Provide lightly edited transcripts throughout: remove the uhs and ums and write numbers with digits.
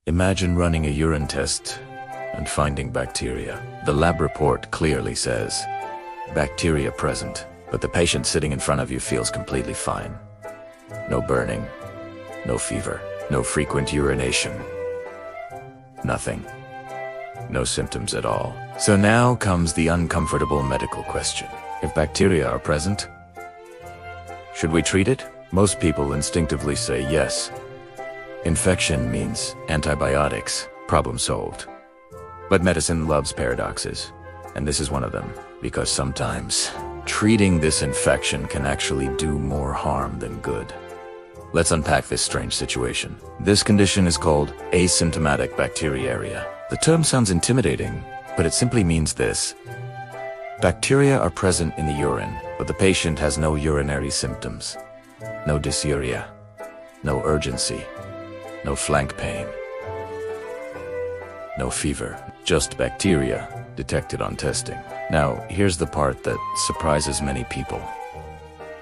Imagine running a urine test and finding bacteria. The lab report clearly says, bacteria present, but the patient sitting in front of you feels completely fine. No burning, no fever, no frequent urination. Nothing. No symptoms at all. So now comes the uncomfortable medical question. If bacteria are present, should we treat it? Most people instinctively say yes. Infection means antibiotics, problem solved. But medicine loves paradoxes, and this is one of them, because sometimes treating this infection can actually do more harm than good. Let's unpack this strange situation. This condition is called asymptomatic bacteriuria. The term sounds intimidating, but it simply means this. Bacteria are present in the urine, but the patient has no urinary symptoms. No dysuria, no urgency, no flank pain, no fever, just bacteria detected on testing. Now, here's the part that surprises many people.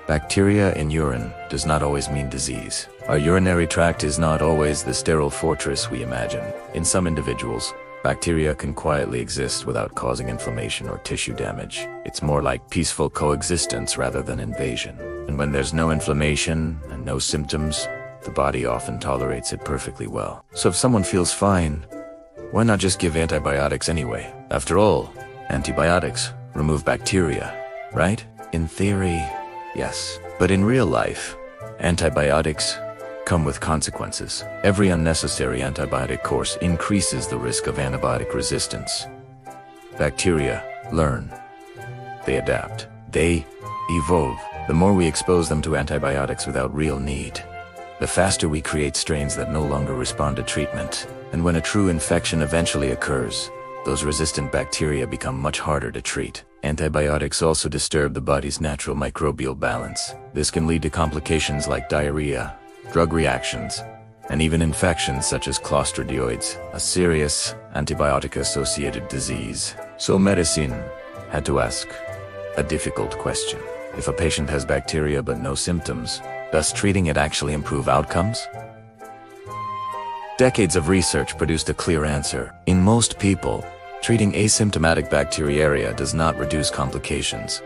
Bacteria in urine does not always mean disease. Our urinary tract is not always the sterile fortress we imagine. In some individuals, bacteria can quietly exist without causing inflammation or tissue damage. It's more like peaceful coexistence rather than invasion. And when there's no inflammation and no symptoms, the body often tolerates it perfectly well. So if someone feels fine, why not just give antibiotics anyway? After all, antibiotics remove bacteria, right? In theory, yes. But in real life, antibiotics come with consequences. Every unnecessary antibiotic course increases the risk of antibiotic resistance. Bacteria learn. They adapt. They evolve. The more we expose them to antibiotics without real need, the faster we create strains that no longer respond to treatment. And when a true infection eventually occurs, those resistant bacteria become much harder to treat. Antibiotics also disturb the body's natural microbial balance. This can lead to complications like diarrhea, drug reactions, and even infections such as clostridioids, a serious antibiotic-associated disease. So medicine had to ask a difficult question. If a patient has bacteria but no symptoms, does treating it actually improve outcomes? Decades of research produced a clear answer. In most people, treating asymptomatic bacteriuria does not reduce complications.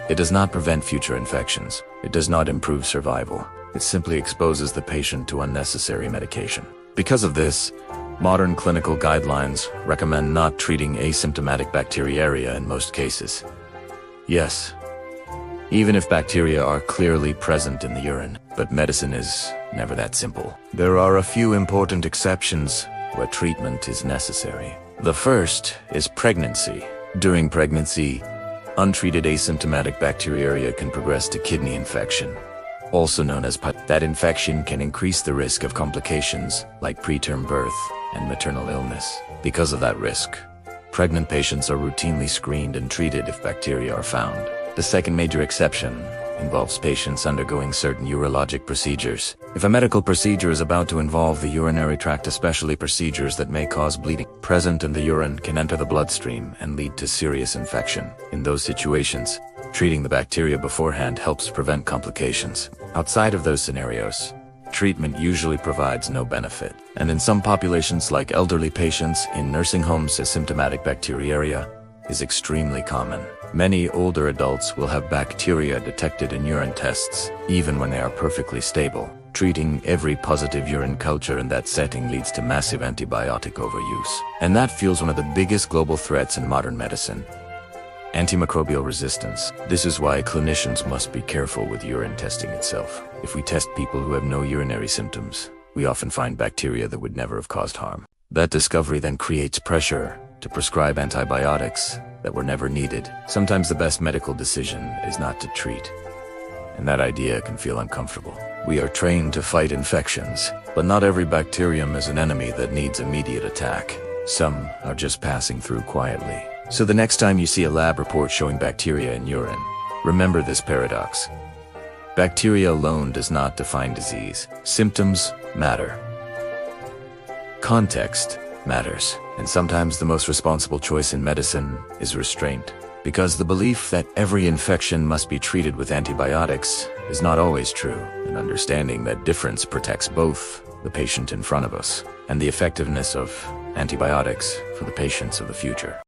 It does not prevent future infections. It does not improve survival. It simply exposes the patient to unnecessary medication. Because of this, modern clinical guidelines recommend not treating asymptomatic bacteriuria in most cases. Yes, even if bacteria are clearly present in the urine, but medicine is never that simple. There are a few important exceptions where treatment is necessary. The first is pregnancy. During pregnancy, untreated asymptomatic bacteriuria can progress to kidney infection, also known as PIT. That infection can increase the risk of complications like preterm birth and maternal illness. Because of that risk, pregnant patients are routinely screened and treated if bacteria are found. The second major exception involves patients undergoing certain urologic procedures. If a medical procedure is about to involve the urinary tract, especially procedures that may cause bleeding present in the urine can enter the bloodstream and lead to serious infection. In those situations, treating the bacteria beforehand helps prevent complications. Outside of those scenarios, treatment usually provides no benefit. And in some populations like elderly patients in nursing homes, asymptomatic bacteriuria is extremely common. Many older adults will have bacteria detected in urine tests, even when they are perfectly stable. Treating every positive urine culture in that setting leads to massive antibiotic overuse. And that fuels one of the biggest global threats in modern medicine: antimicrobial resistance. This is why clinicians must be careful with urine testing itself. If we test people who have no urinary symptoms, we often find bacteria that would never have caused harm. That discovery then creates pressure to prescribe antibiotics that were never needed. Sometimes the best medical decision is not to treat, and that idea can feel uncomfortable. We are trained to fight infections, but not every bacterium is an enemy that needs immediate attack. Some are just passing through quietly. So the next time you see a lab report showing bacteria in urine, remember this paradox. Bacteria alone does not define disease. Symptoms matter. Context matters. And sometimes the most responsible choice in medicine is restraint. Because the belief that every infection must be treated with antibiotics is not always true, and understanding that difference protects both the patient in front of us and the effectiveness of antibiotics for the patients of the future.